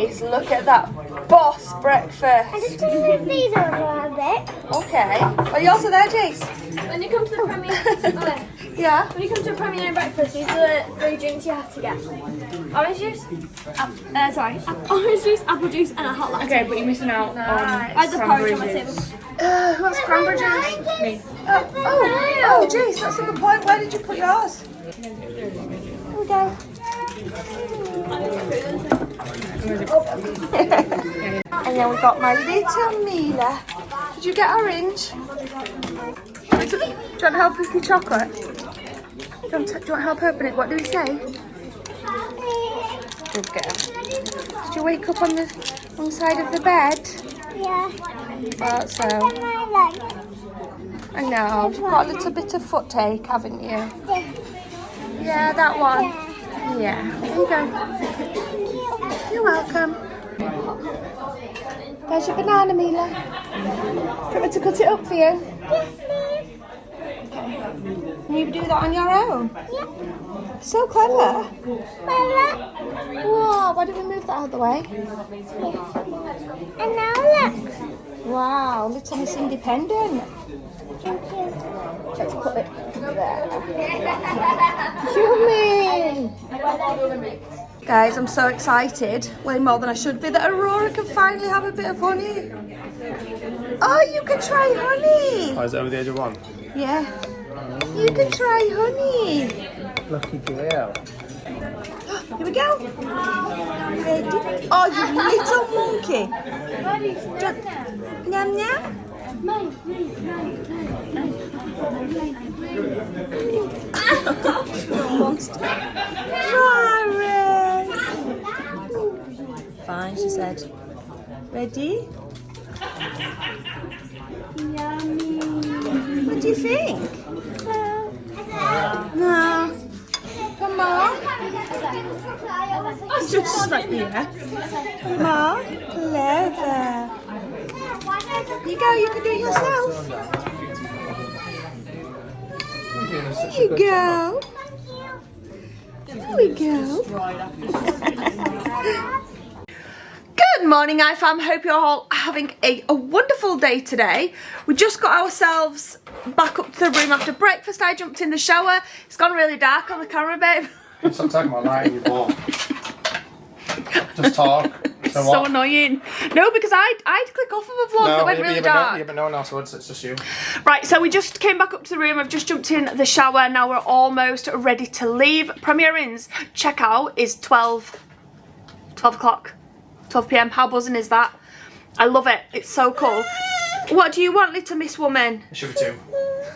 Jace, look at that boss breakfast. I'm just going to move these over a bit. Okay. Are you also there, Jace? When you come to the Premier, Yeah. when you come to a Premier breakfast, these are the 3 drinks you have to get. Orange juice, orange juice, apple juice, and a hot latte. Okay, but you're missing out on I had the porridge on my table. Who has cranberry juice? me. Oh, Jace, that's a good point. Where did you put yours? Here we go. And then we got my little Mila. Did you get orange? Do you want to help with your chocolate? Do you want to help open it? What do we say? Good girl. Did you wake up on the wrong side of the bed? Yeah. Thought so. I know. You've got a little bit of foot ache, haven't you? Yeah, that one. Yeah. There you go. You're welcome. There's your banana, Mila. Do you want me to cut it up for you? Can you do that on your own? Yeah. So clever. Mama. Whoa, why don't we move that out of the way? And now look. Wow, little Miss Independent. Thank you. Let's put it there. Yummy! Guys, I'm so excited, way more than I should be, that Aurora can finally have a bit of honey. Oh, you can try honey! Oh, is it over the age of 1? Yeah. You can try honey. Lucky girl. Here we go. Ready? Oh, you little monkey. Nyam nyam. Monster. Rarest. Fine, she said. Ready? Yummy. What do you think? No. Come on. Just like yeah. Come on. Clever. You go, you can do it yourself. There you go. There we go. Good morning, iFam. Hope you're all having a wonderful day today. We just got ourselves back up to the room after breakfast. I jumped in the shower. It's gone really dark on the camera, babe. Stop talking about lighting, you ball. Just talk. So So what? annoying. No, because I'd click off of a vlog that went really dark. Yeah, but no one else would, so it's just you. Right, so we just came back up to the room. I've just jumped in the shower. Now we're almost ready to leave. Premier Inn's checkout is 12 o'clock, 12 p.m. How buzzing is that? I love it. It's so cool. What do you want, little Miss Woman? It should be 2.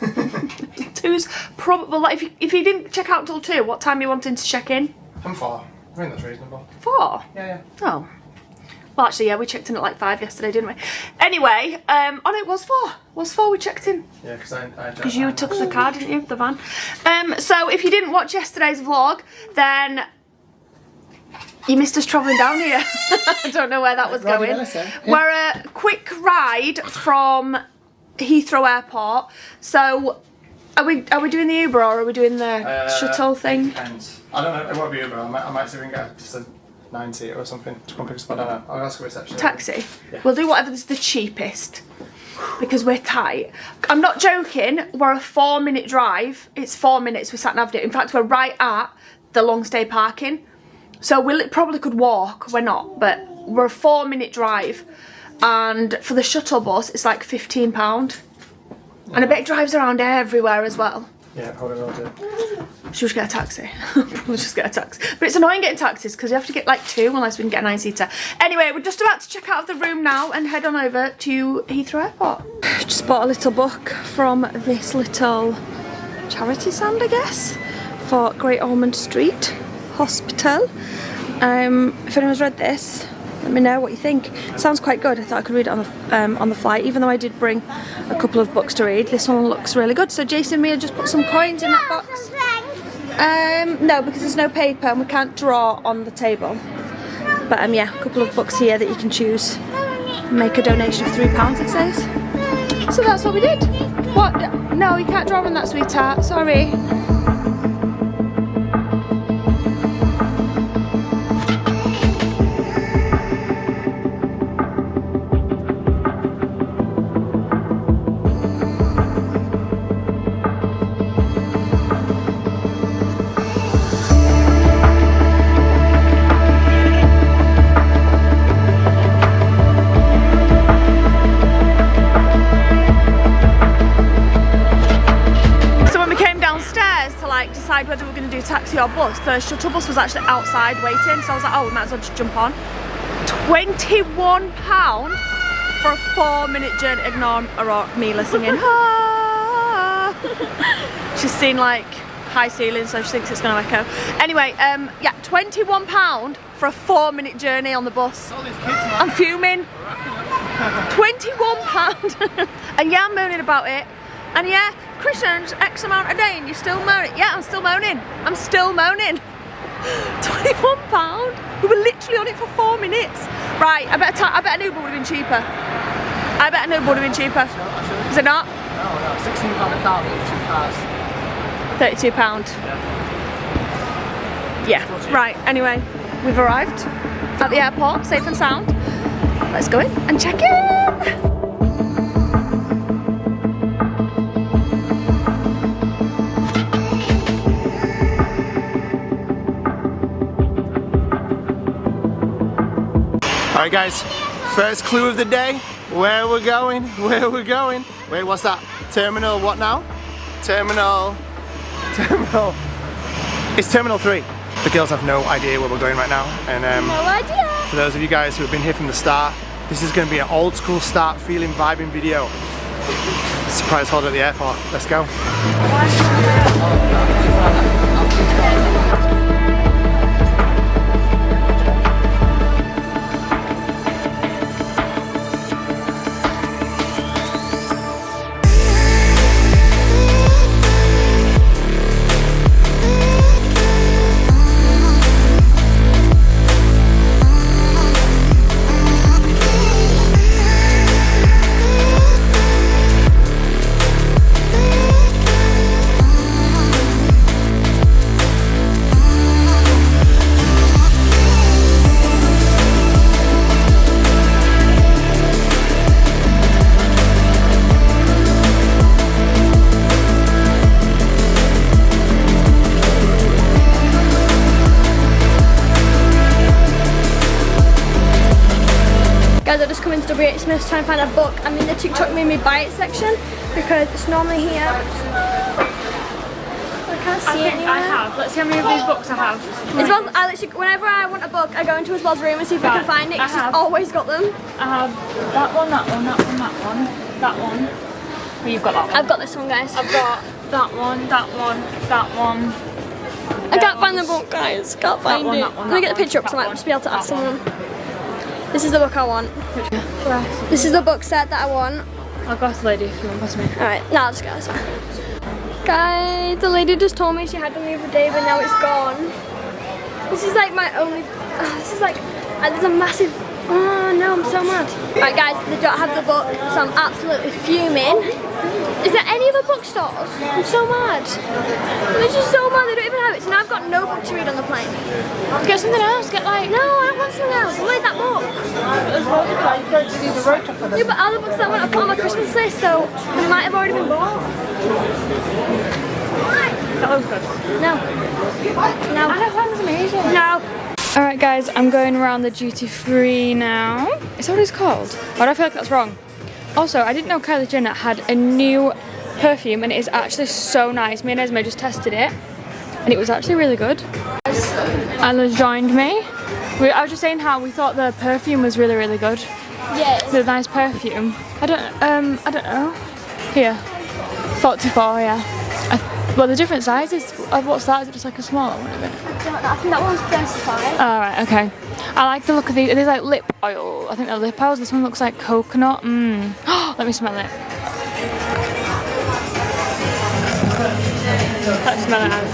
2's probably, well, if you didn't check out till 2, what time are you wanting to check in? I'm 4. I think that's reasonable. 4? Yeah. Oh. Well, actually, yeah, we checked in at like 5 yesterday, didn't we? Anyway, oh no, it was 4. It was 4 we checked in. Yeah, Because you took the car, didn't you? The van. So if you didn't watch yesterday's vlog, then you missed us travelling down here. I don't know where that was going. We're a quick ride from Heathrow Airport. So are we doing the Uber or are we doing the shuttle thing? Depends. I don't know. It won't be Uber. I might see if we can get just a 90 or something to come pick us up. I don't know. I'll ask the reception. Taxi? Yeah. We'll do whatever's the cheapest. Because we're tight. I'm not joking. We're a 4-minute drive. It's 4 minutes. We sat nav'd it. In fact, we're right at the long stay parking. So we probably could walk. We're not, but we're a 4-minute drive. And for the shuttle bus, it's like £15. And I bet it drives around everywhere as well. Yeah, probably will do. Should we just get a taxi? We'll just get a taxi. But it's annoying getting taxis because you have to get like 2 unless we can get a 9-seater. Anyway, we're just about to check out of the room now and head on over to Heathrow Airport. Just bought a little book from this little charity stand, I guess, for Great Ormond Street Hospital. If anyone's read this, let me know what you think. It sounds quite good. I thought I could read it on the flight, even though I did bring a couple of books to read. This one looks really good. So Jason and Mia just put some coins in that box. No, because there's no paper and we can't draw on the table. But yeah, a couple of books here that you can choose. Make a donation of £3, it says. So that's what we did. What? No, you can't draw on that, sweetheart. Sorry. like decide whether we're going to do taxi or bus. The shuttle bus was actually outside waiting, so I was like, oh, we might as well just jump on. £21 for a 4-minute journey. Ignore Mila singing. Ah. She's seen like high ceilings, so she thinks it's going to echo. Anyway, yeah, £21 for a 4-minute journey on the bus. I'm fuming. £21. And yeah, I'm moaning about it. And yeah, Chris earns X amount a day and you're still moaning. Yeah, I'm still moaning. I'm still moaning. £21. We were literally on it for 4 minutes. Right, I bet an Uber would have been cheaper. I bet an Uber would have been cheaper. Is it not? No, £16 a car with 2 cars. £32. Yeah, right, anyway, we've arrived at the airport, safe and sound. Let's go in and check in. Alright guys, first clue of the day. Where we're going, Wait, what's that? Terminal what now? Terminal. It's Terminal 3. The girls have no idea where we're going right now. And No idea. for those of you guys who have been here from the start, this is going to be an old school start feeling vibing video. Surprise hold at the airport. Let's go. Guys, I just come into W.H. Smith's trying to find a book. I'm in the TikTok made me buy it section because it's normally here. I can't see it anywhere. I have. Let's see how many of these books I have. Isabel, I literally, whenever I want a book, I go into Isabel's room and see if I can find it because she's always got them. I have that one, that one, that one, that one, that one. Well, you've got that one. I've got this one, guys. I've got that one, that one, that one. I can't find the book, guys. Can't find one, it. that one, Let me that get the picture up one, so I might that just be able to one, ask that someone. This is the book I want. This is the book set that I want. I'll go ask the lady if you want to pass me. Alright, now let's go this way. Guys, the lady just told me she had them the other day, but now it's gone. This is like my only. This is like. There's a massive. Oh no, I'm so mad. Alright, guys, they don't have the book, so I'm absolutely fuming. Is there any other bookstores? I'm so mad. I'm just so mad they don't even have it. So now I've got no book to read on the plane. Get something else. Get like. No, I don't want something else. I read that book. Yeah, but other books that I want to put on my Christmas list, so they might have already been bought. That looks good. No. No. I don't find this amazing. No. Alright guys, I'm going around the duty free now. Is that what it's called? Why do I feel like that's wrong? Also, I didn't know Kylie Jenner had a new perfume and it is actually so nice. Me and Esme just tested it and it was actually really good. Anna joined me. I was just saying how we thought the perfume was really, really good. Yeah. The nice perfume. I don't know. Here. 44, yeah. Well, the different sizes. What's that? Is it just like a smaller one? I think that one's 35. Alright, okay. I like the look of these. These like lip oil. I think they're lip oils. This one looks like coconut. Let me smell it. Let's smell it out.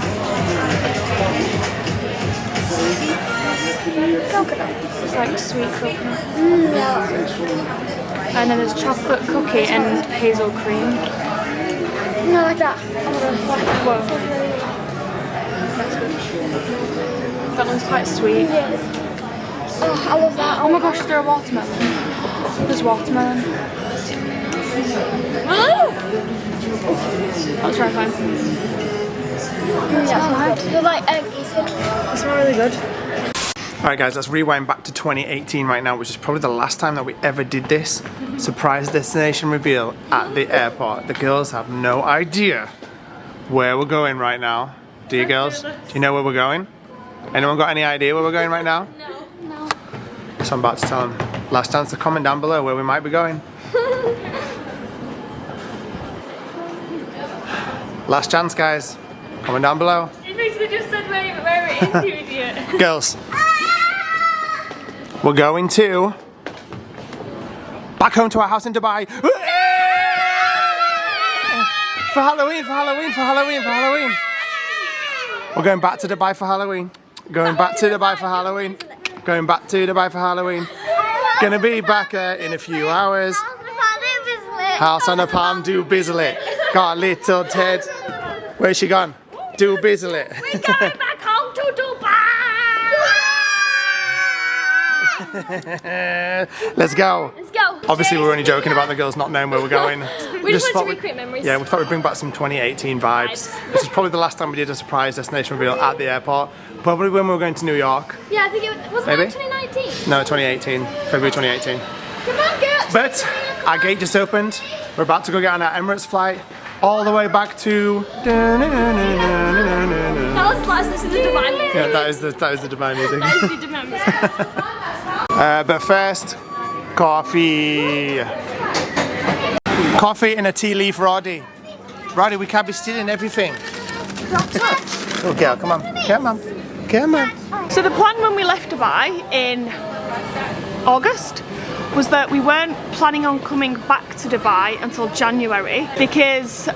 Coconut. It's like sweet coconut. Yeah. And then there's chocolate cookie and hazel cream. No, like that. Whoa. That one's quite sweet. Yeah. Oh, I love that. Oh my gosh, is there a watermelon? There's watermelon. I'll try to find some. They're like eating. They smell really good. Alright guys, let's rewind back to 2018 right now, which is probably the last time that we ever did this. Surprise destination reveal at the airport. The girls have no idea where we're going right now. Do you girls? Do you know where we're going? Anyone got any idea where we're going right now? No. So I'm about to tell them. Last chance to comment down below where we might be going. Last chance, guys. Comment down below. You basically just said where it is, you idiot. Girls. We're going to back home to our house in Dubai. For Halloween, for Halloween, for Halloween, for Halloween. We're going back to Dubai for Halloween. Going back to Dubai for Halloween. Going back to Dubai for Halloween. Gonna be back there in a few hours. House on a palm, do bizzle. Got a little Ted. Where's she gone? Do bizzle. We're going back home to Dubai. Let's go. Let's go. Obviously, we're only joking about the girls not knowing where we're going. We just thought wanted to recreate memories. Yeah, we thought we'd bring back some 2018 vibes. This is probably the last time we did a surprise destination reveal at the airport. Probably when we were going to New York. Yeah, I think it was Maybe? it 2019? No, 2018. February 2018. Come on, girls. But our gate just opened. We're about to go get on our Emirates flight all the way back to. That was last. This is the Dubai music. Yeah, that is the Dubai music. That is the Dubai music. But first, coffee. Coffee and a tea leaf, Roddy. Roddy, we can't be stealing everything. Oh, girl, come on. Come on. Come on. So the plan when we left Dubai in August was that we weren't planning on coming back to Dubai until January because,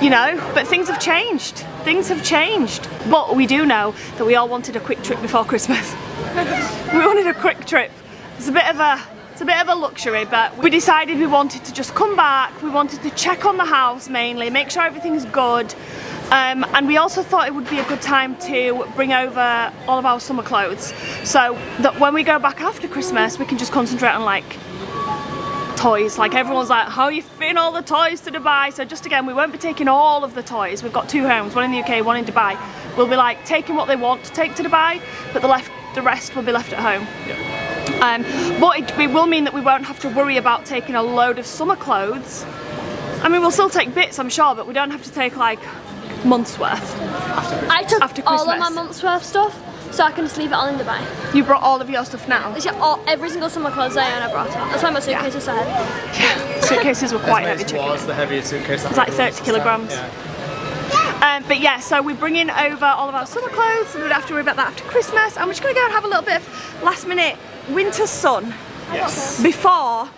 you know, but things have changed. Things have changed. But we do know that we all wanted a quick trip before Christmas. We wanted a quick trip. It's a bit of a luxury, but we decided we wanted to just come back. We wanted to check on the house mainly, make sure everything's good. And we also thought it would be a good time to bring over all of our summer clothes so that when we go back after Christmas we can just concentrate on like toys. Like everyone's like, how are you fitting all the toys to Dubai? So just again, we won't be taking all of the toys. We've got 2 homes, one in the UK, one in Dubai. We'll be like taking what they want to take to Dubai, but the rest will be left at home. But it will mean that we won't have to worry about taking a load of summer clothes. I mean, we'll still take bits, I'm sure, but we don't have to take like months worth. I took after all of Christmas. my month's worth stuff, so I can just leave it all in Dubai. You brought all of your stuff now? Literally every single summer clothes I own, I brought it. That's why my suitcase is so heavy. Yeah, suitcases were quite heavy. was the heaviest suitcase. It's like 30 kilograms. But yeah, so we're bringing over all of our summer clothes, so we don't have to worry about that after Christmas. And we're just going to go and have a little bit of last minute winter sun before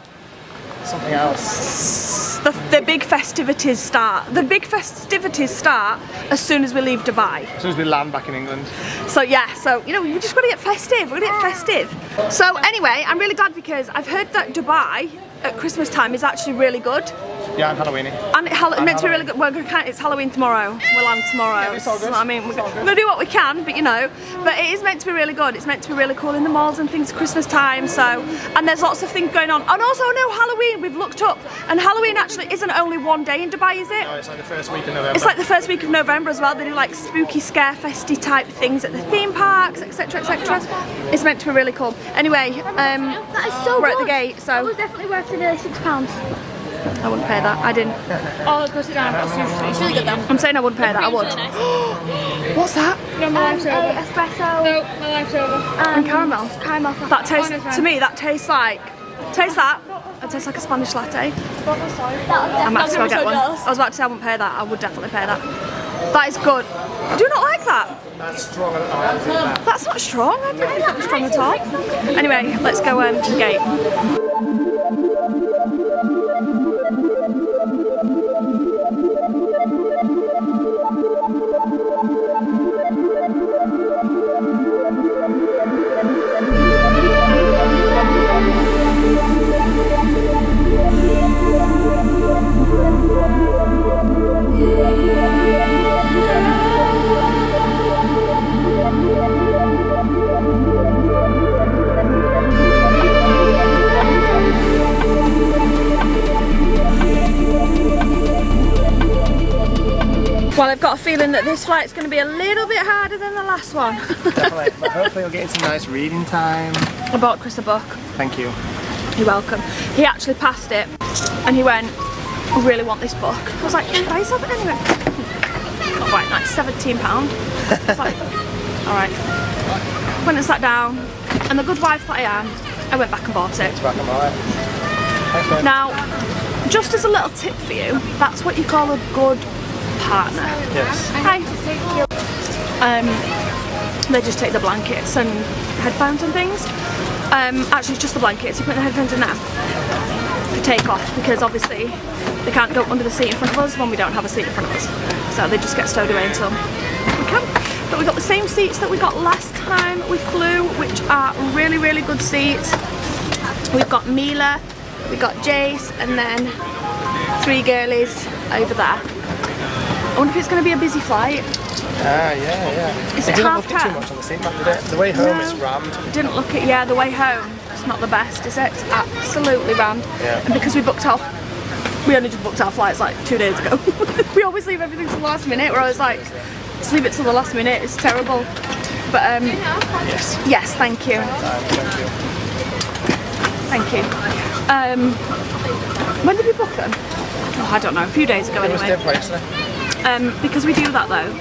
Something else. the big festivities start. The big festivities start as soon as we leave Dubai. As soon as we land back in England. So yeah, so you know, we just got to get festive. We're going to get festive. So anyway, I'm really glad because I've heard that Dubai at Christmas time is actually really good. Yeah, I'm Halloweeny. And it's meant to be really good. It's Halloween tomorrow. We'll land tomorrow. Yeah, it's all good. So, I mean, we're going to do what we can, but you know. But it is meant to be really good. It's meant to be really cool in the malls and things at Christmas time. So, and there's lots of things going on. And also, no, Halloween, we've looked up. And Halloween actually isn't only one day in Dubai, is it? No, it's like the first week of November. It's like the first week of November as well. They do like spooky, scare festy type things at the theme parks, etc., etc. It's meant to be really cool. Anyway, That is so we're good. at the gate, so That was definitely worth the £6. I wouldn't pay that. I didn't. Oh, go sit down. It's really good though. I'm saying I wouldn't pay that. I would. Really nice. What's that? No, my life's over. Espresso. No, my life's over. And caramel. Caramel. That tastes to me. That tastes like. Taste that. It tastes like a Spanish latte. I'm about to go get one. I was about to say I wouldn't pay that. I would definitely pay that. That is good. I do not like that. That's strong. That's not strong. I don't think that was strong at all. Anyway, let's go to the gate. Well, I've got a feeling that this flight's going to be a little bit harder than the last one. Definitely. But hopefully we'll get some nice reading time. I bought Chris a book. Thank you. You're welcome. He actually passed it and he went, I really want this book. I was like, buy yourself it anyway. not quite, like £17. It's like, alright. Went and sat down, and the good wife that I am, I went back and bought it. Back and buy it. Thanks, mate. Now, just as a little tip for you, that's what you call a good partner. Yes. Hi. They just take the blankets and headphones and things. Actually, it's just the blankets. You put the headphones in there to take off, because obviously they can't go under the seat in front of us when we don't have a seat in front of us. So they just get stowed away until we can. But we got the same seats that we got last time we flew, which are really, really good seats. We've got Mila, we've got Jace, and then 3 girlies over there. I wonder if it's going to be a busy flight. Yeah. Is It it didn't half look at too time? much on the seat map, did it? The way home is No. rammed. Didn't look at, yeah, the way home, it's not the best, is it? It's absolutely rammed. Yeah. And because we only just booked our flights like 2 days ago. We always leave everything to the last minute, where I was like, just leave it till the last minute, it's terrible. But Yes. yes, thank you. Thank you. When did we book them? Oh, I don't know, a few days ago It was anyway. dead place, isn't it? Because we do that though,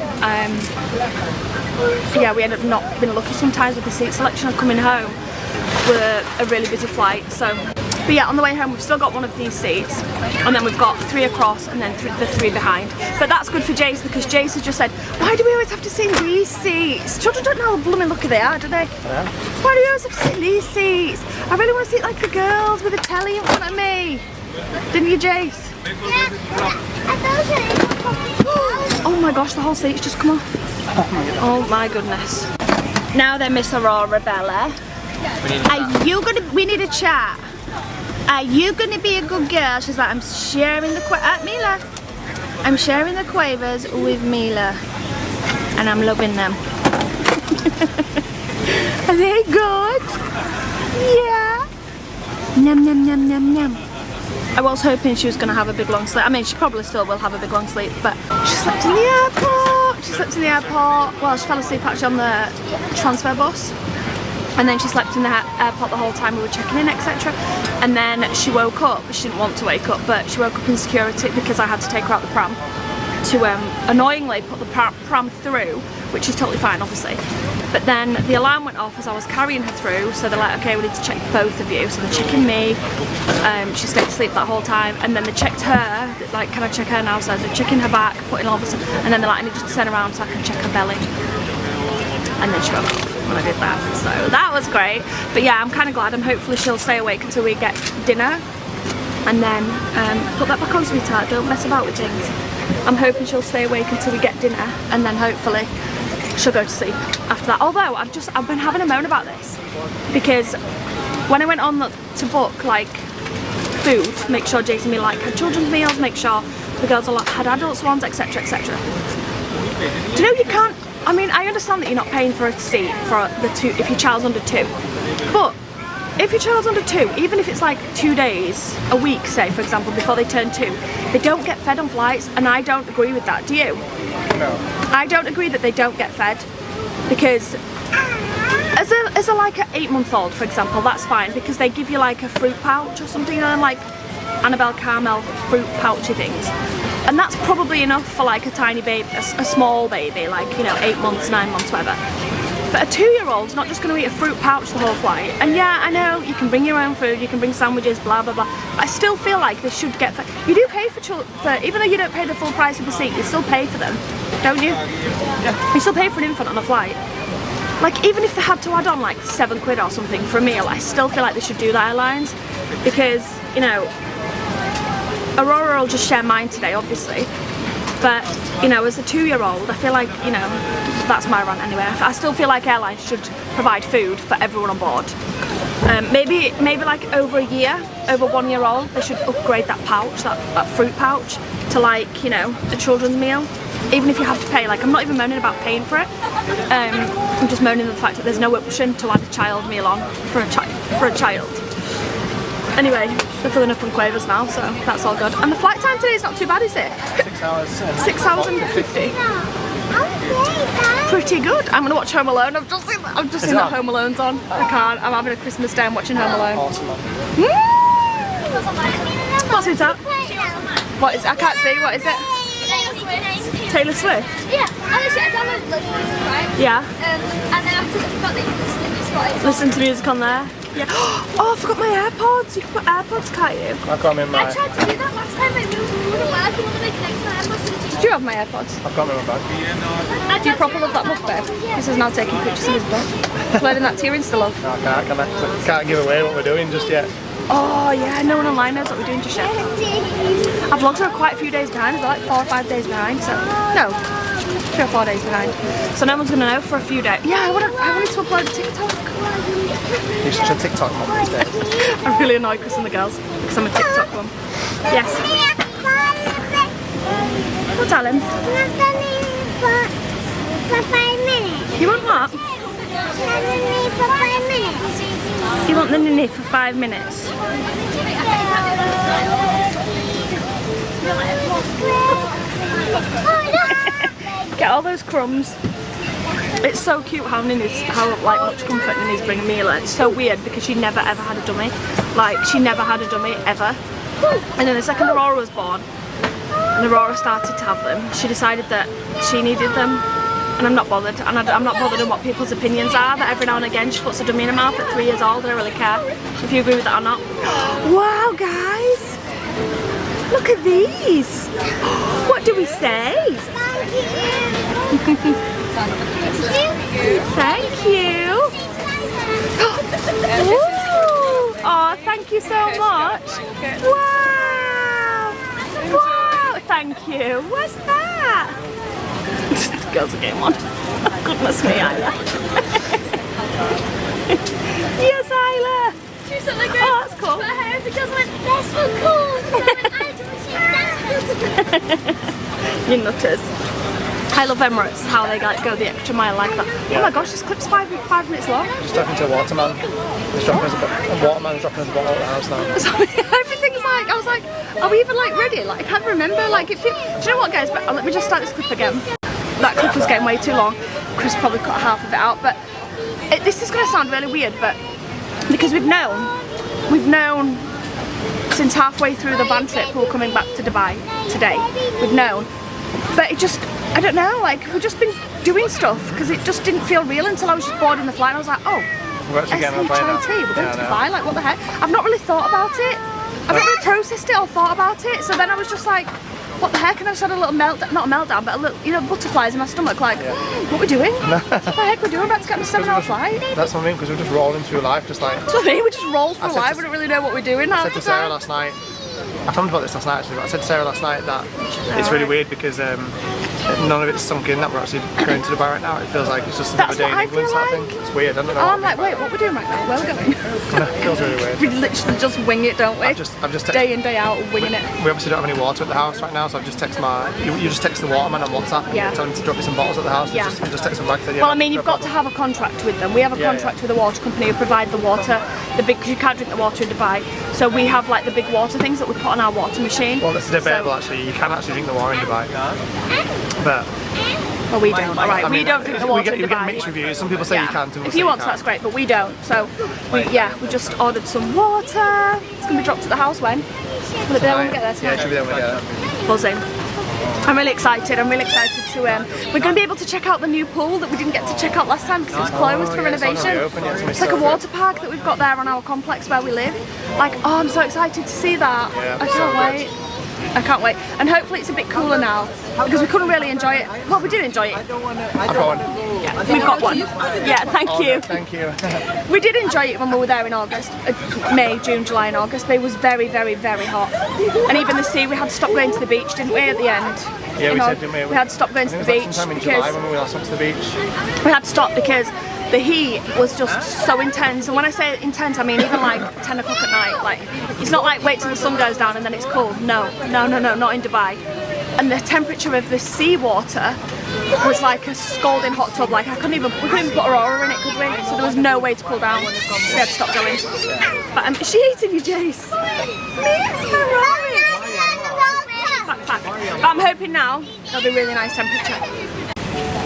yeah, we end up not being lucky sometimes with the seat selection of coming home. We're a really busy flight, so. But yeah, on the way home we've still got one of these seats, and then we've got 3 across and then the 3 behind. But that's good for Jace, because Jace has just said, why do we always have to sit in these seats? Children don't know how blooming lucky they are, do they? Yeah. Why do we always have to sit in these seats? I really want to sit like the girls with a telly in front of me. Didn't you, Jace? Oh my gosh, the whole seat's just come off. Oh my goodness. Now then, Miss Aurora Bella. We need a chat. Are you gonna be a good girl? She's like, I'm sharing the Mila. I'm sharing the quavers with Mila. And I'm loving them. Are they good? Yeah. Num num num num num. I was hoping she was going to have a big long sleep. I mean, she probably still will have a big long sleep, but she slept in the airport. She slept in the airport. Well, she fell asleep actually on the transfer bus. And then she slept in the airport the whole time we were checking in, etc. And then she woke up. She didn't want to wake up, but she woke up in security because I had to take her out the pram to annoyingly put the pram through, which is totally fine, obviously. But then the alarm went off as I was carrying her through, so they're like, okay, we need to check both of you. So they're checking me. She stayed asleep that whole time, and then they checked her, like, can I check her now? So they're checking her back, putting all this, and then they're like, I need you to turn around so I can check her belly. And then she woke up when I did that, so that was great. But yeah, I'm kind of glad, and hopefully she'll stay awake until we get dinner, and then put that back on, sweetheart, don't mess about with things. I'm hoping she'll stay awake until we get dinner, and then hopefully she'll go to sleep after that. Although I've been having a moan about this, because when I went on to book like food, make sure Jason and me like had children's meals, make sure the girls had adults ones, etc, etc. Do you know you can't? I mean, I understand that you're not paying for a seat for the 2 if your child's under 2, but if your child's under 2, even if it's like 2 days a week, say for example, before they turn 2, they don't get fed on flights, and I don't agree with that. Do you? No. I don't agree that they don't get fed, because as a like an 8-month-old, for example, that's fine, because they give you like a fruit pouch or something, you know, like Annabelle caramel fruit pouchy things, and that's probably enough for like a tiny baby, a small baby, like, you know, 8 months, 9 months, whatever. But a 2-year-old's not just going to eat a fruit pouch the whole flight. And yeah, I know you can bring your own food, you can bring sandwiches, blah blah blah. But I still feel like they should get fed. You do pay for even though you don't pay the full price of the seat, you still pay for them, don't you? Yeah. You still pay for an infant on a flight. Like, even if they had to add on like £7 or something for a meal, I still feel like they should do that, airlines, because, you know, Aurora will just share mine today, obviously. But, you know, as a 2-year-old, I feel like, you know, that's my rant anyway. I still feel like airlines should provide food for everyone on board. Maybe like over a year, over 1-year-old, they should upgrade that pouch, that fruit pouch, to like, you know, a children's meal. Even if you have to pay, like, I'm not even moaning about paying for it. I'm just moaning at the fact that there's no option to add a child meal on for a child. Anyway, they're filling up on quavers now, so that's all good. And the flight time today is not too bad, is it? 6 hours. 6 hours and 50. Pretty good. I'm gonna watch Home Alone. I've just seen that Home Alone's on. I can't. I'm having a Christmas day and watching Home Alone. Awesome. What's it up? What is it? I can't see. What is it? Taylor Swift? Yeah, honestly, I downloaded loads of music, right? Yeah. And then after that, I forgot that you could listen to Spotify. Listen to music on there. Yeah. Oh, I forgot my AirPods. You can put AirPods, can't you? I've got them in I my... tried to do that last time, but it wouldn't work. You want to make an extra AirPods to the Did you have my AirPods? I've got them in my bag. Do you proper love that mukbang? This is now taking pictures of his butt. Uploading that to your Insta, love. No, I can't, can I? Can't give away what we're doing just yet. Oh yeah, no one online knows what we're doing just yet. Our vlogs are quite a few days behind. We're like 4 or 5 days behind. So no, 3 or 4 days behind. So no one's gonna know for a few days. Yeah, I wanted to upload a TikTok. You're such a TikTok mom these days. I'm really annoyed Chris and the girls because I'm a TikTok mum. Yes. What, darling? For 5 minutes. You want what? For 5 minutes. You want the ninny for 5 minutes? Get all those crumbs. It's so cute how like much comfort Ninny's bringing Mila. It's so weird because she never ever had a dummy. Like she never had a dummy ever. And then the second Aurora was born and Aurora started to have them, she decided that she needed them. And I'm not bothered, and I'm not bothered on what people's opinions are, that every now and again she puts a dummy in her mouth at 3 years old. I don't really care if you agree with that or not. Wow guys, look at these. What do we say? Thank you. Oh, thank you so much. Wow. Wow, thank you. What's that? Girls are getting one. Goodness me, Isla. Yes, Isla. She's so like, oh, that's cool. But her because went, they're so cool. You nutters. I love Emirates, how they like go the extra mile like that. Yeah. Oh my gosh, this clip's 5 minutes long. Just talking to a waterman. He's dropping us a waterman's dropping us a bottle at the house now. So everything's like, I was like, are we even like ready? Like I can't remember. Like it feels. Do you know what, guys? But let me just start this clip again. That clip was getting way too long. Chris probably cut half of it out, but this is going to sound really weird, but because we've known since halfway through the van trip we were coming back to Dubai today. We've known, but it just, I don't know, like we've just been doing stuff because it just didn't feel real until I was just bored in the flight and I was like, oh, We're actually getting on a plane now. SHIT, we're going to Dubai, like what the heck? I've not really thought about it. I've not really processed it or thought about it, so then I was just like, what the heck? And I just had a little meltdown, not a meltdown, but a little, you know, butterflies in my stomach, like, what are we doing? What the heck we're doing? We're about to get on a 7-hour flight. That's what I mean, because we're just rolling through life, just like... That's what I mean, we just roll through life, we don't really know what we're doing. I said to Sarah last night, I filmed about this last night actually, but I said to Sarah last night that it's really weird because none of it's sunk in that we're actually going to Dubai right now. It feels like it's just another day in England sort of thing. It's weird, I don't know. I'm like, wait, what we're doing right now? Where are we going? It feels really weird. We literally just wing it, don't we? I've just day in, day out, winging it. We obviously don't have any water at the house right now, so I've just texted you just text the waterman on WhatsApp and tell him to drop me some bottles at the house. Yeah. Just text him back. Well, I mean, you've got to have a contract with them. We have a contract with a water company who provide the water, because you can't drink the water in Dubai. So we have like the big water things that we put on our water machine. Well, it's debatable actually. You can actually drink the water in Dubai, but well, we don't. Alright, we don't drink the water in Dubai. We get mixed reviews. Some people say you can. If you want to, that's great, but we don't. So, we just ordered some water. It's gonna be dropped at the house when? Will it be there when we get there tonight? Yeah, it should be there when we get there. Buzzing. I'm really excited. I'm really excited to. We're going to be able to check out the new pool that we didn't get to check out last time because it was closed for renovation. It's like a water park that we've got there on our complex where we live. Like, oh, I'm so excited to see that. Yeah, I can't wait. I can't wait. And hopefully it's a bit cooler now because we couldn't really enjoy it. Well, we did enjoy it. I've got one. Yeah, we've got one. Yeah, thank you. Thank you. We did enjoy it when we were there in August, May, June, July and August, but it was very, very, very hot. And even the sea, we had to stop going to the beach, didn't we, at the end? Yeah, we did, didn't we? We had to stop going to the beach sometime in because July when we last went to the beach. we had to stop because the heat was just so intense. And when I say intense, I mean even like 10 o'clock at night. Like, it's not like wait till the sun goes down and then it's cool. No, not in Dubai. And the temperature of the seawater was like a scalding hot tub. Like we couldn't even put Aurora in it, could we? So there was no way to cool down. We had to stop going. But she eating you, Jace. Backpack. But I'm hoping now it'll be really nice temperature.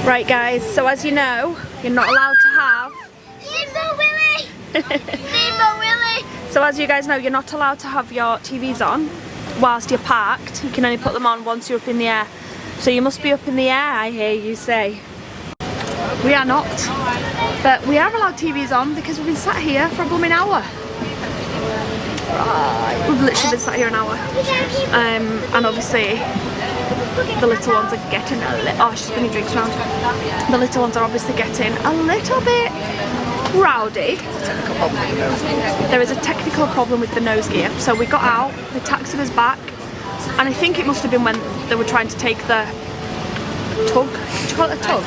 Right, guys. So as you know, you're not allowed to have. Steamboat Willie. Steamboat Willie. So as you guys know, you're not allowed to have your TVs on whilst you're parked. You can only put them on once you're up in the air. So you must be up in the air, I hear you say. We are not, but we are allowed TVs on because we've been sat here for a blooming hour. Right. We've literally been sat here an hour. And obviously the little ones are getting a little, oh, she's bringing drinks around. The little ones are obviously getting a little bit rowdy. There is a technical problem with the nose gear. So we got out, the taxi was back, and I think it must have been when they were trying to take the tug. Did you call it a tug?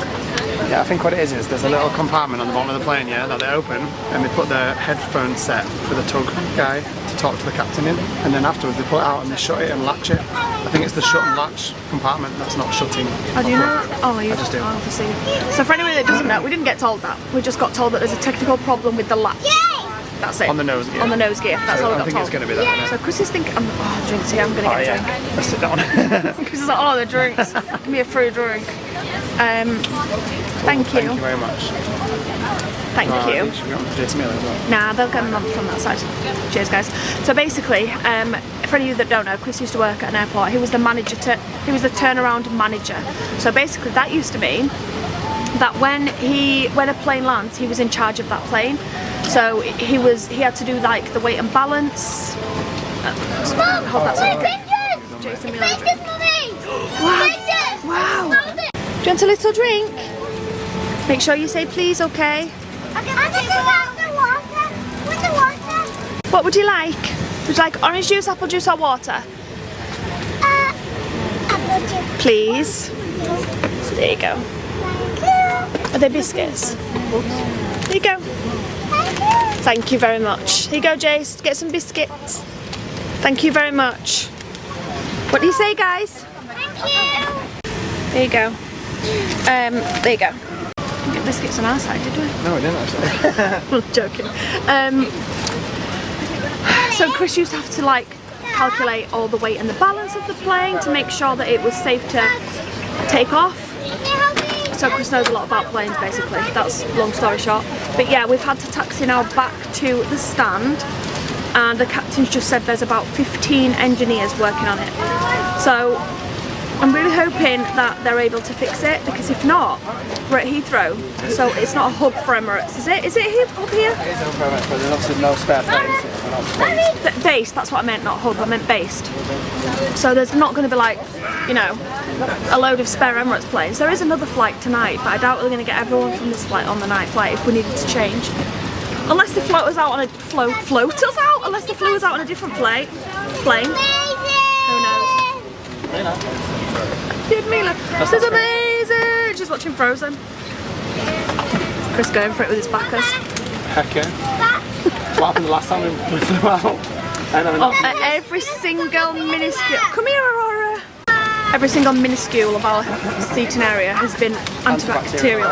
Yeah, I think what it is there's a little compartment on the bottom of the plane, yeah, that they open, and they put the headphone set for the tug guy to talk to the captain in, and then afterwards they pull it out and they shut it and latch it. I think it's the shut and latch compartment that's not shutting. Oh, do you know that? Oh, you I just do. Obviously. So for anyone that doesn't know, we didn't get told that. We just got told that there's a technical problem with the latch. That's it. On the nose gear. On the nose gear. That's all we got I think told. it's going to be that. So Chris is thinking, oh, drinks here, I'm going to get a drink. Let's sit down. Chris is like, oh, the drinks. Give me a free drink. Thank you. Thank you very much. Thank you. Should we go on to Jason Miller as well? Nah, they'll get them on from that side. Cheers, guys. So basically, for any of you that don't know, Chris used to work at an airport. He was the manager. He was the turnaround manager. So basically, that used to mean that when a plane lands, he was in charge of that plane. So he had to do like the weight and balance. Hold that second. Jason Miller. Wow. Wow. Do you want a little drink? Make sure you say please, okay? What would you like? Would you like orange juice, apple juice or water? Apple juice. Please. There you go. Are they biscuits? There you go. Thank you very much. Here you go, Jace. Get some biscuits. Thank you very much. What do you say, guys? Thank you. There you go. There you go. We didn't get biscuits on our side, did we? No, we didn't actually. I'm joking. So Chris used to have to like calculate all the weight and the balance of the plane to make sure that it was safe to take off. So Chris knows a lot about planes basically, that's long story short. But yeah, we've had to taxi now back to the stand, and the captain's just said there's about 15 engineers working on it. So I'm really hoping that they're able to fix it, because if not, we're at Heathrow. So it's not a hub for Emirates, is it? Is it a hub here? It is a hub for Emirates, but there's obviously no spare planes here. We're not based. Based, that's what I meant, not hub, I meant based. So there's not going to be like, you know, a load of spare Emirates planes. There is another flight tonight, but I doubt we're going to get everyone from this flight on the night flight if we needed to change. Unless they float us out on a float us out? Unless they flew us out on a different plane. Who knows? Dude, Mila, this is amazing! She's watching Frozen. Chris going for it with his backers. Heck yeah. What happened the last time we flew out? Every single minuscule. Come here, Aurora! Every single minuscule of our seating area has been antibacterial.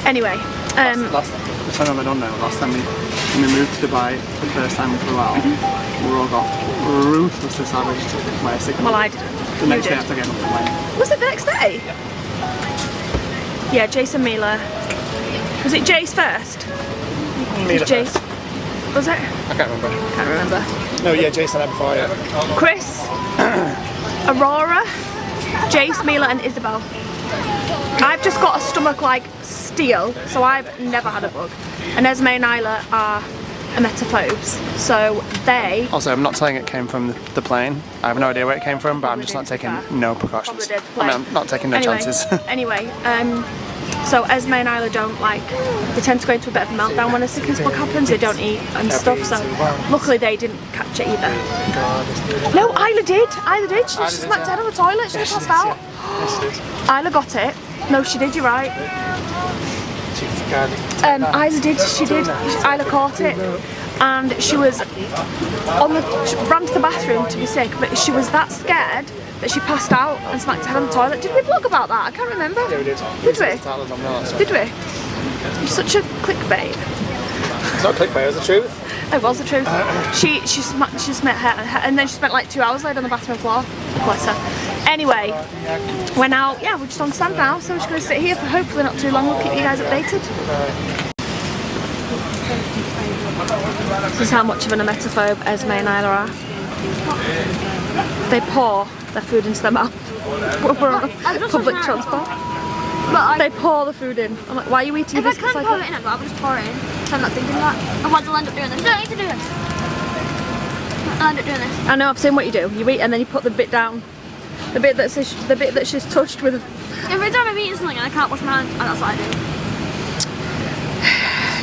Anyway, the time I don't know, last time when we moved to Dubai, the first time we flew out, we all got ruthlessly savaged by a signal. well, I didn't. The next day after getting off the plane. Was it the next day? Yeah, Jason Mila. Was it Jace first? Mila Jace. first. Was it? I can't remember. Can't remember. No, yeah, Jason had before, yeah. Chris, Aurora, Jace, Mila and Isabel. I've just got a stomach like steel, so I've never had a bug. And Esme and Isla are emetophobes, so they... Also, I'm not saying it came from the plane. I have no idea where it came from, but I'm just not taking no precautions. I mean, I'm not taking no chances. Anyway, so Esme and Isla don't like, they tend to go into a bit of a meltdown when a sickness bug happens. They don't eat and stuff, so luckily they didn't catch it either. No, Isla did. Isla did. She smacked her head on the toilet. She passed out. Isla got it. No, she did. You're right. Isla did. She did. Isla caught it, and she was on the. She ran to the bathroom to be sick, but she was that scared that she passed out and smacked her head on the toilet. Did we vlog about that? I can't remember. Yeah, we did. Did we? Did we? You're such a clickbait. It's not clickbait, it was the truth. It was the truth. She smacked her, and then she spent like 2 hours laid on the bathroom floor. Bless her. Anyway, we're now, yeah, we're just on stand now, so we're just going to sit here for hopefully not too long. We'll keep you guys updated. This is how much of an emetophobe Esme and Isla are. They pour their food into their mouth. We're on public transport. But They pour the food in. I'm like, why are you eating if I biscuits can't like pour that? it in, I'll just pour it in. So I'm not thinking that. Otherwise I'll end up doing this. You don't need to do this. I'll end up doing this. I know, I've seen what you do. You eat and then you put the bit down. The bit that she's touched with. Every time I'm eating something and I can't wash my hands, that's what I do.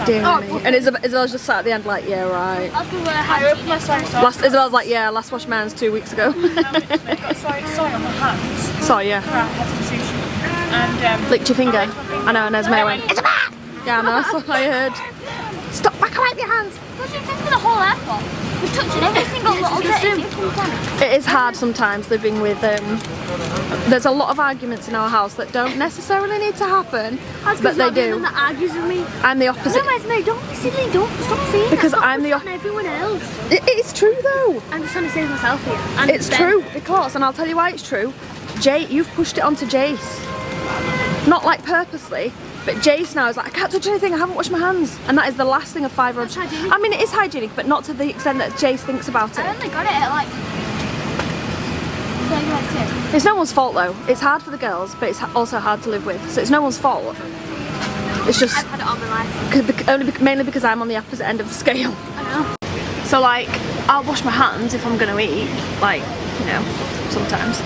Dear me. And Isabel's just sat at the end like, yeah, right. That's because we're hygienic. Isabel's like, yeah, last washed my hands 2 weeks ago. Soy on my hands. So yeah. I had some sushi. And Licked your finger. I know, and Esme went, Isabel! Yeah, I know, that's what I heard. Stop back away with your hands. Because you've been to the whole airport. We're touching every single little thing. It is hard sometimes living with, there's a lot of arguments in our house that don't necessarily need to happen, but they do. That argues with me. I'm the opposite. No, Esme, don't be silly. Don't stop saying Because that. Stop I'm the pushing on everyone else. It's true though. I'm just trying to save myself here. And It's Ben. true, because, and I'll tell you why it's true. You've pushed it onto Jace. Not like purposely, but Jace now is like, I can't touch anything, I haven't washed my hands. And that is the last thing a 5-year-old. That's hygienic. I mean, it is hygienic, but not to the extent that Jace thinks about I it. only got it at like... It's no one's fault though. It's hard for the girls, but it's also hard to live with. So it's no one's fault. It's just I've had it all my life. mainly because I'm on the opposite end of the scale. I know. So like, I'll wash my hands if I'm gonna eat, like, you know, sometimes.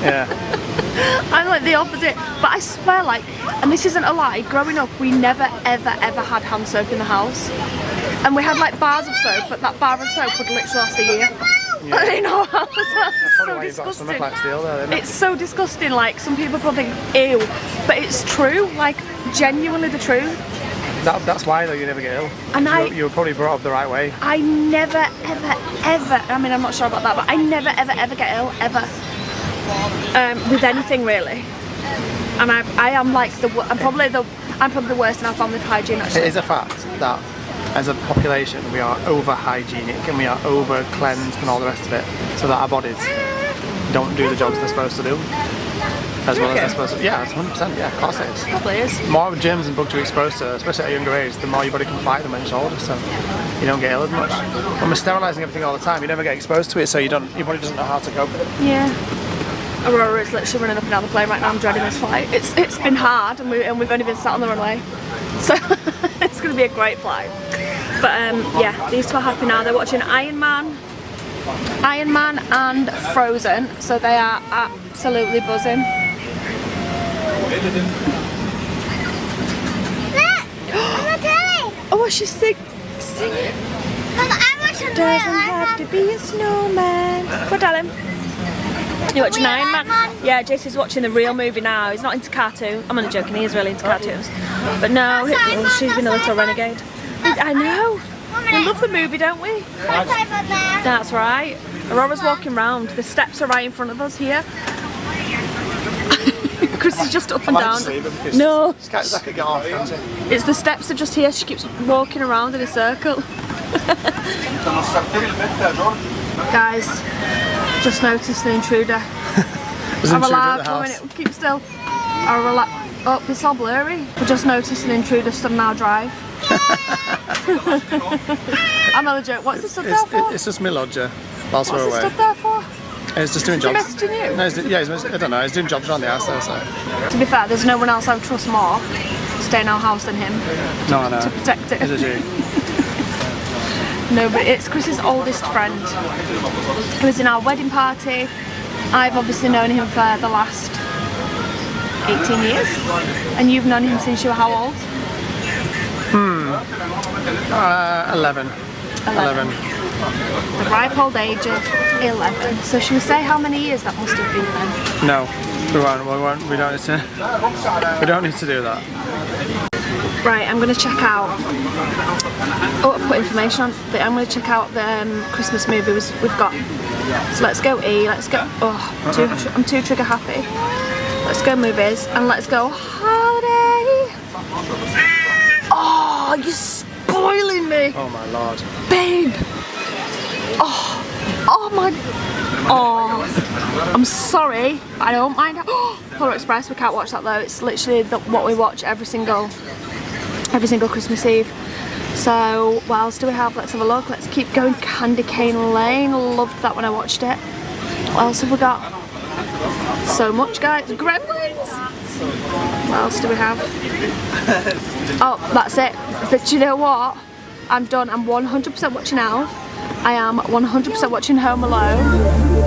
Yeah. I'm like the opposite, but I swear, like, and this isn't a lie, growing up we never ever had hand soap in the house. And we had like bars of soap, but that bar of soap would literally last a year. In our house. That's so disgusting. It's so disgusting, like some people probably think ew, but it's true, like genuinely the truth. That's why though you never get ill. And You were probably brought up the right way. I never ever, I mean I'm not sure about that, but I never ever get ill, ever. With anything really. And I am like I'm probably the worst in our family of hygiene actually. It is a fact that as a population we are over hygienic and we are over cleansed and all the rest of it, so that our bodies don't do the jobs they're supposed to do as well as they're supposed to. Yeah, it's 100%. Yeah, of course it is. Probably is. The more germs and bugs you're exposed to, especially at a younger age, the more your body can fight them when it's older, so you don't get ill as much. When we're sterilising everything all the time, you never get exposed to it, so your body doesn't know how to cope. Yeah. Aurora is literally running up and down the plane right now. I'm dreading this flight. It's been hard, and we've only been sat on the runway, so it's going to be a great flight. But yeah, these two are happy now. They're watching Iron Man and Frozen, so they are absolutely buzzing. Oh, what's she singing? Doesn't have to be a snowman. Go, darling. You watching Iron Man? Yeah, Jason's watching the real movie now. He's not into cartoons. I'm only joking, he is really into cartoons. But no, she's been a little renegade. I know. We love the movie, don't we? That's right. Aurora's walking round. The steps are right in front of us here. Chris is just up and down. No. It's the steps are just here. She keeps walking around in a circle. Guys, just noticed an intruder. I'm alive. 1 minute. Keep still. Oh, it's all blurry. We just noticed an intruder stood in our drive. I'm not a joke. What's it stood there for? It's just my lodger whilst we're away. What's it stood there for? It's just doing jobs. Is he messaging you? No, I don't know. He's doing jobs around the house there, so. To be fair, there's no one else I would trust more to stay in our house than him. No, I know. To protect it. Is it you? No, but it's Chris's oldest friend. He was in our wedding party. I've obviously known him for the last 18 years. And you've known him since you were how old? 11. The ripe old age of 11. So should we say how many years that must have been then? No, we won't. We don't need to. We don't need to do that. Right, I'm going to check out. Oh, I put information on. But I'm going to check out the Christmas movie we've got. So let's go E. Let's go. Oh, I'm too trigger happy. Let's go movies and let's go holiday. Oh, you're spoiling me. Oh my lord. Babe. Oh my. Oh, I'm sorry. I don't mind. Polar Express. We can't watch that though. It's literally what we watch every single Christmas Eve. So what else do we have? Let's have a look. Let's keep going. Candy Cane Lane. Loved that when I watched it. What else have we got? So much, guys. Gremlins. What else do we have? Oh, that's it. But you know what? I'm done. I'm 100% watching Alf. I am 100% watching Home Alone.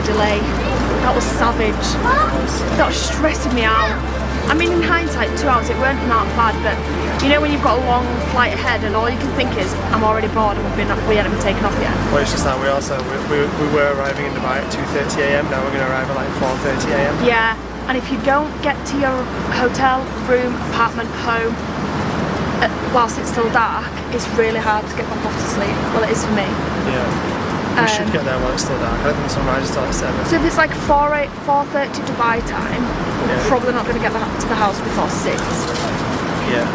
Delay. That was savage. That was stressing me out. I mean, in hindsight, 2 hours, it weren't that bad, but you know when you've got a long flight ahead and all you can think is, I'm already bored and we haven't been taken off yet. Well, it's just that we were arriving in Dubai at 2:30 AM, now we're going to arrive at like 4:30 AM. Yeah, and if you don't get to your hotel, room, apartment, home, whilst it's still dark, it's really hard to get back off to sleep. Well, it is for me. Yeah. We should get there while it's still dark. I don't think the sunrise is till like 7. So if it's like 4:30 Dubai time, we're probably not going to get to the house before 6. Yeah.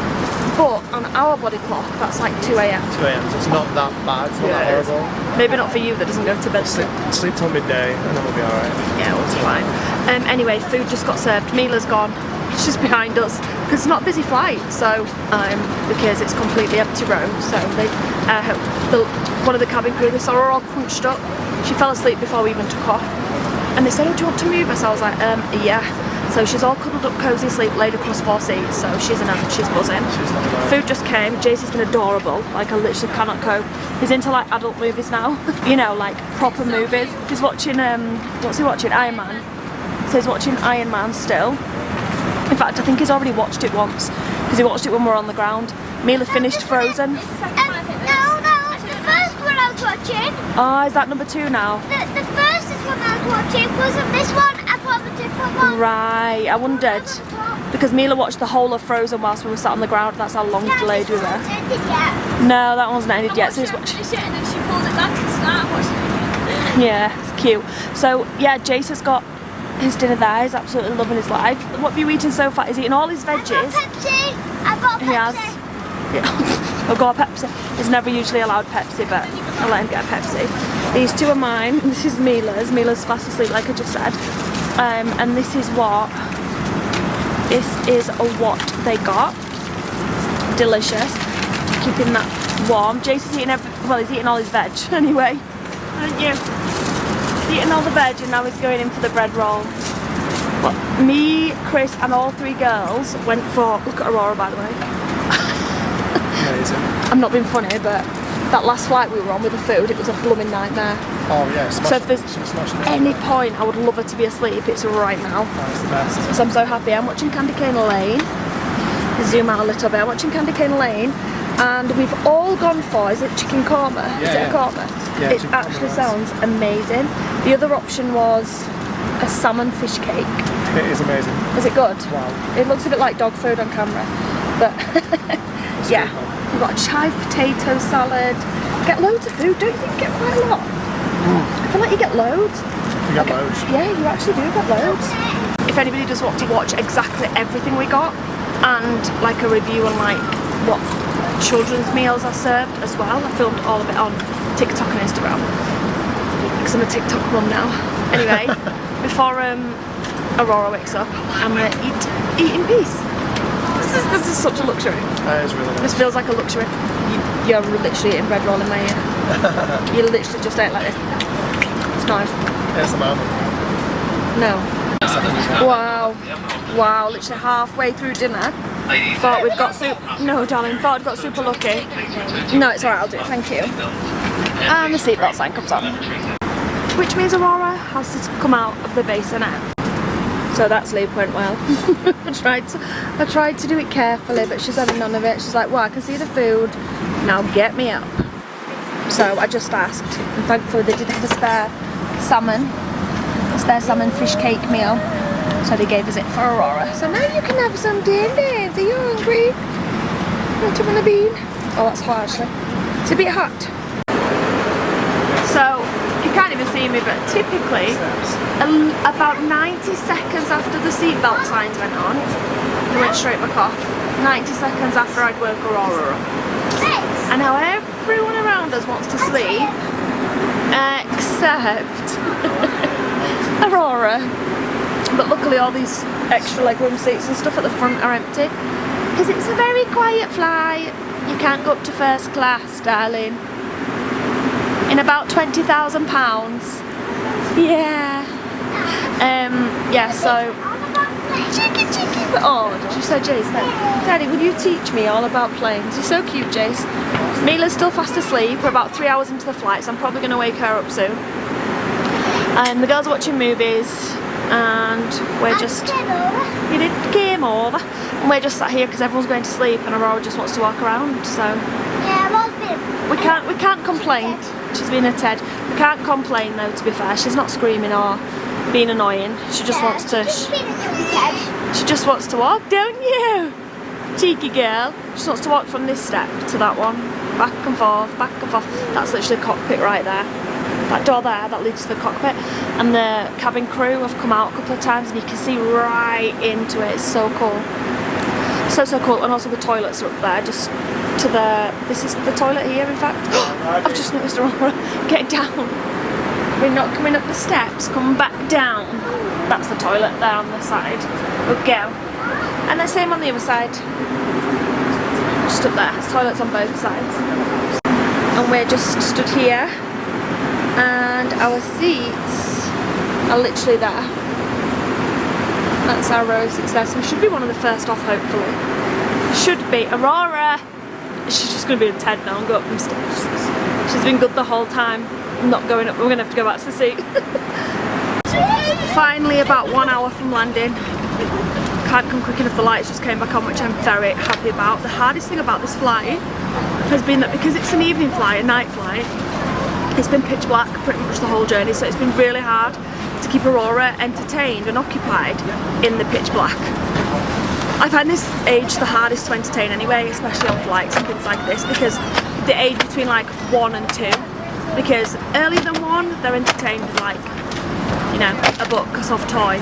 But on our body clock, that's like 2 AM. 2 AM, so it's not that bad, it's not that horrible. Maybe not for you that doesn't go to bed. Sleep till midday and then we'll be alright. Yeah, we'll be fine. Anyway, food just got served. Mila's gone. She's behind us because it's not a busy flight, so because it's completely empty row. So they, one of the cabin crew, they saw her all crunched up. She fell asleep before we even took off, and they said, "Oh, do you want to move us?" I was like, "Yeah." So she's all cuddled up, cozy asleep, laid across 4 seats. So she's buzzing. Food just came. Jason's been adorable. Like I literally cannot cope. He's into like adult movies now. You know, like proper movies. He's watching what's he watching? Iron Man. So he's watching Iron Man still. In fact, I think he's already watched it once because he watched it when we were on the ground. Mila finished Frozen. No, the first one I was watching. Oh, is that number 2 now? The first one I was watching wasn't this one, I thought the different one. Right, I wondered. Because Mila watched the whole of Frozen whilst we were sat on the ground. That's how long delayed we were. No, that one's not ended yet. So he's watching. And then she pulled it back and started watching it. Yeah, it's cute. So yeah, Jason's got his dinner there. He's absolutely loving his life. What have you eaten so far? He's eating all his veggies. I got Pepsi. He has. Yeah. I'll go a Pepsi. He's never usually allowed Pepsi, but I'll let him get a Pepsi. These 2 are mine. This is Mila's. Mila's fast asleep, like I just said. And this is what they got. Delicious. Keeping that warm. Jason's eating he's eating all his veg anyway. Aren't you? He's eating all the veg and now he's going in for the bread roll. But me, Chris and all 3 girls went for, look at Aurora by the way. Amazing. I'm not being funny, but that last flight we were on with the food, it was a blooming nightmare. Oh yeah, so if there's any point I would love her to be asleep, it's right now. That's the best. So I'm so happy. I'm watching Candy Cane Lane. Zoom out a little bit. I'm watching Candy Cane Lane and we've all gone for, is it chicken korma? Yeah, is it a korma? Yeah, it actually sounds amazing. The other option was a salmon fish cake. It is amazing. Is it good? Wow. It looks a bit like dog food on camera, but yeah. We've got a chive potato salad. Get loads of food, don't you think you get quite a lot? I feel like you get loads. You get loads. Yeah, you actually do get loads. If anybody does want to watch exactly everything we got and like a review on like what children's meals are served as well, I filmed all of it on TikTok and Instagram because I'm a TikTok mum now. Anyway, before Aurora wakes up, I'm gonna eat in peace. This is such a luxury. That is really nice. This feels like a luxury. You're literally eating bread roll in my ear. You literally just ate like this. It's nice. Yes, the moment. No. Wow. Wow, literally halfway through dinner. Thought we'd got no darling, thought I'd got super lucky. No, it's alright, I'll do it, thank you. And the seatbelt sign comes on. Which means Aurora has to come out of the bassinet. So that sleep went well. I tried to do it carefully, but she's having none of it. She's like, well, I can see the food, now get me up. So I just asked, and thankfully they did have a spare salmon fish cake meal. So they gave us it for Aurora. So now you can have some din-dins. Are you hungry? Want to run a bean? Oh, that's hot actually. It's a bit hot. So, you can't even see me, but typically, about 90 seconds after the seatbelt signs went on, we went straight back off. 90 seconds after I'd woke Aurora up. And now everyone around us wants to sleep, except Aurora. But luckily all these extra legroom seats and stuff at the front are empty, because it's a very quiet flight. You can't go up to first class, darling. In about £20,000. Yeah. Yeah, so cheeky. Oh, did you say Jace then? Daddy, will you teach me all about planes? You're so cute, Jace. Mila's still fast asleep. We're about 3 hours into the flight, so I'm probably going to wake her up soon. And the girls are watching movies, and we're just game over. And we're just sat here because everyone's going to sleep, and Aurora just wants to walk around. So we can't complain. She's being a Ted. We can't complain though. To be fair, she's not screaming or being annoying. She just wants to. She just wants to walk, don't you? Cheeky girl. She just wants to walk from this step to that one. Back and forth, back and forth. That's literally the cockpit right there. That door there, that leads to the cockpit. And the cabin crew have come out a couple of times and you can see right into it. It's so cool. So cool. And also the toilets are up there, just to the, this is the toilet here in fact. I've just noticed Aurora getting down. We're not coming up the steps, come back down. That's the toilet there on the side. We'll go. And the same on the other side. Just up there. There's toilets on both sides. And we're just stood here. And our seats are literally there. That's our row of seats there. So we should be one of the first off, hopefully. Should be. Aurora! She's just going to be a Ted now and go up them stairs. She's been good the whole time. Not going up. We're going to have to go back to the seat. Finally, about 1 hour from landing. Can't come quick enough, the lights just came back on, which I'm very happy about. The hardest thing about this flight has been that because it's an evening flight, a night flight, it's been pitch black pretty much the whole journey, so it's been really hard to keep Aurora entertained and occupied in the pitch black. I find this age the hardest to entertain anyway, especially on flights and things like this, because the age between like 1 and 2, because earlier than 1 they're entertained with like, you know, a book, a soft toy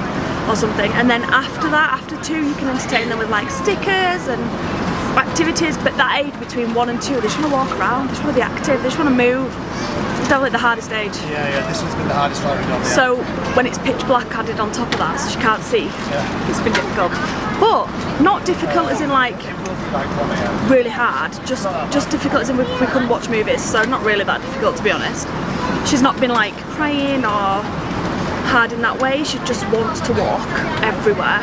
or something, and then after that, after 2, you can entertain them with like stickers and activities. But that age between 1 and 2, they just want to walk around, they just want to be active, they just want to move. It's definitely the hardest age. Yeah, this one's been the hardest flight we've done. Yeah. So when it's pitch black added on top of that, so she can't see, it's been difficult. But not difficult as in like really hard, just difficult as in we couldn't watch movies, so not really that difficult to be honest. She's not been like crying or hard in that way, she just wants to walk everywhere.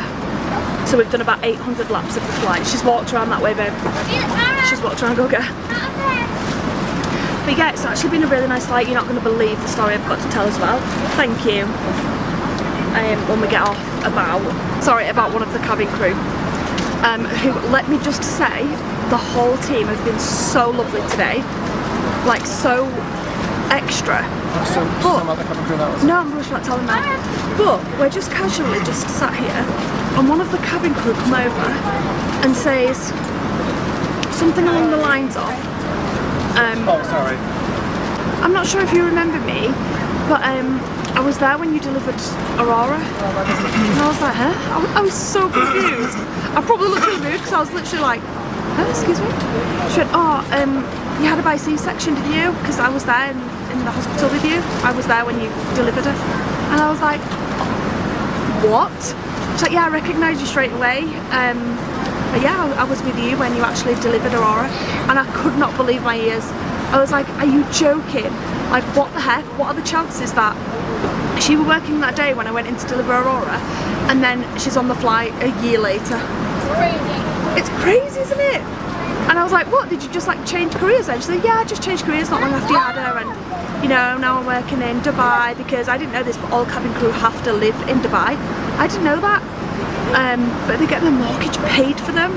So we've done about 800 laps of the flight. She's walked around that way, babe. She's walked around, go get her. But yeah, it's actually been a really nice flight. You're not going to believe the story I've got to tell as well. Thank you. When we get off, about one of the cabin crew, who, let me just say, the whole team have been so lovely today. Like, so extra. So, no, I'm just not telling that. But we're just casually just sat here, and one of the cabin crew come over and says something along the lines of, oh, sorry. I'm not sure if you remember me, but I was there when you delivered Aurora. And I was like, huh? I was so confused. I probably looked at the mood because I was literally like, huh, excuse me? She went, oh, you had her by C-section, didn't you? Because I was there in the hospital with you. I was there when you delivered her. And I was like, what? She's like, yeah, I recognised you straight away. But yeah, I was with you when you actually delivered Aurora. And I could not believe my ears. I was like, are you joking? Like, what the heck? What are the chances that she was working that day when I went in to deliver Aurora, and then she's on the flight a year later? It's crazy, isn't it? And I was like, what, did you just like change careers then? She said, yeah, I just changed careers not long after you had her, and you know, now I'm working in Dubai, because I didn't know this, but all cabin crew have to live in Dubai. I didn't know that. But they get their mortgage paid for them.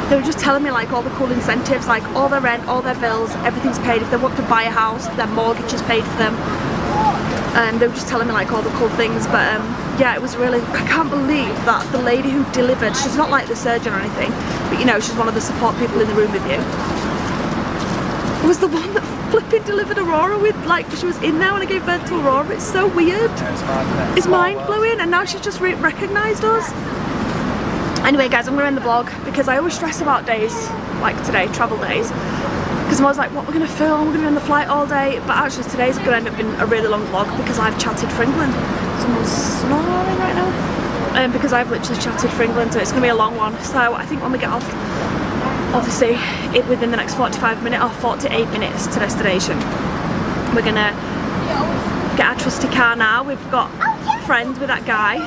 They were just telling me like all the cool incentives, like all their rent, all their bills, everything's paid. If they want to buy a house, their mortgage is paid for them. and they were just telling me like all the cool things. But yeah, it was really, I can't believe that the lady who delivered, she's not like the surgeon or anything, but you know, she's one of the support people in the room with you, was the one that flipping delivered Aurora with, like, she was in there when I gave birth to Aurora. It's so weird. It's mind-blowing, and now she's just recognised us. Anyway guys, I'm going to end the vlog because I always stress about days like today, travel days, because I'm always like, what we're going to film, we're going to be on the flight all day, but actually today's going to end up being a really long vlog because I've chatted for England. Someone's snoring right now. Because I've literally chatted for England, so it's going to be a long one. So I think when we get off, obviously within the next 45 minutes or 48 minutes to destination, we're going to get our trusty car now. We've got friends with that guy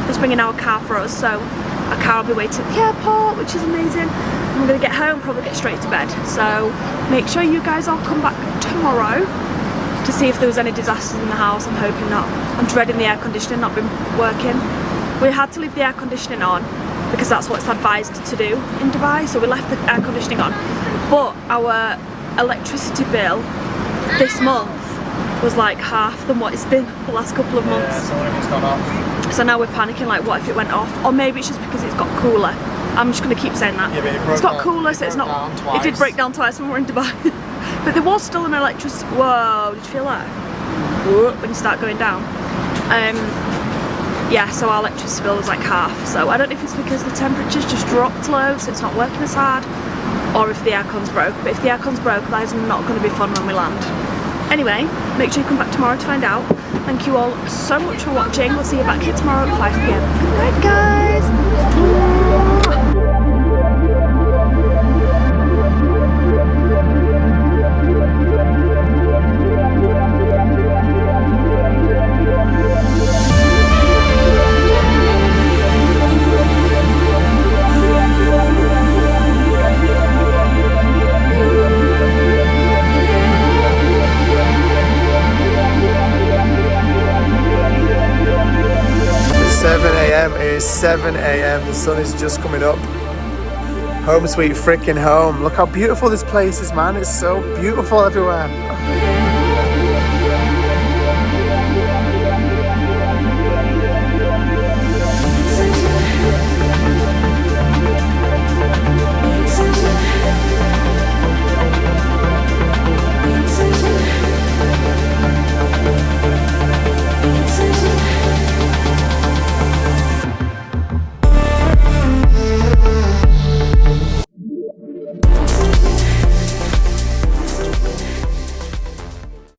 who's bringing our car for us, so our car will be waiting at the airport, which is amazing. And we're going to get home, probably get straight to bed. So make sure you guys all come back tomorrow to see if there was any disasters in the house. I'm hoping not. I'm dreading the air conditioning not been working. We had to leave the air conditioning on because that's what it's advised to do in Dubai, so we left the air conditioning on. But our electricity bill this month was like half than what it's been the last couple of months. Yeah, some of it's gone off. So now we're panicking, like what if it went off? Or maybe it's just because it's got cooler. I'm just going to keep saying that. Yeah, but it's got cooler, so it's not. It did break down twice when we were in Dubai. But there was still an electricity. Whoa, did you feel that? Whoa, when you start going down. Yeah, so our electricity bill was like half. So I don't know if it's because the temperature's just dropped low, so it's not working as hard, or if the aircon's broke. But if the aircon's broke, that is not going to be fun when we land. Anyway, make sure you come back tomorrow to find out. Thank you all so much for watching. We'll see you back here tomorrow at 5 PM. Good night, guys. It is 7 AM, the sun is just coming up. Home sweet freaking home. Look how beautiful this place is, man. It's so beautiful everywhere.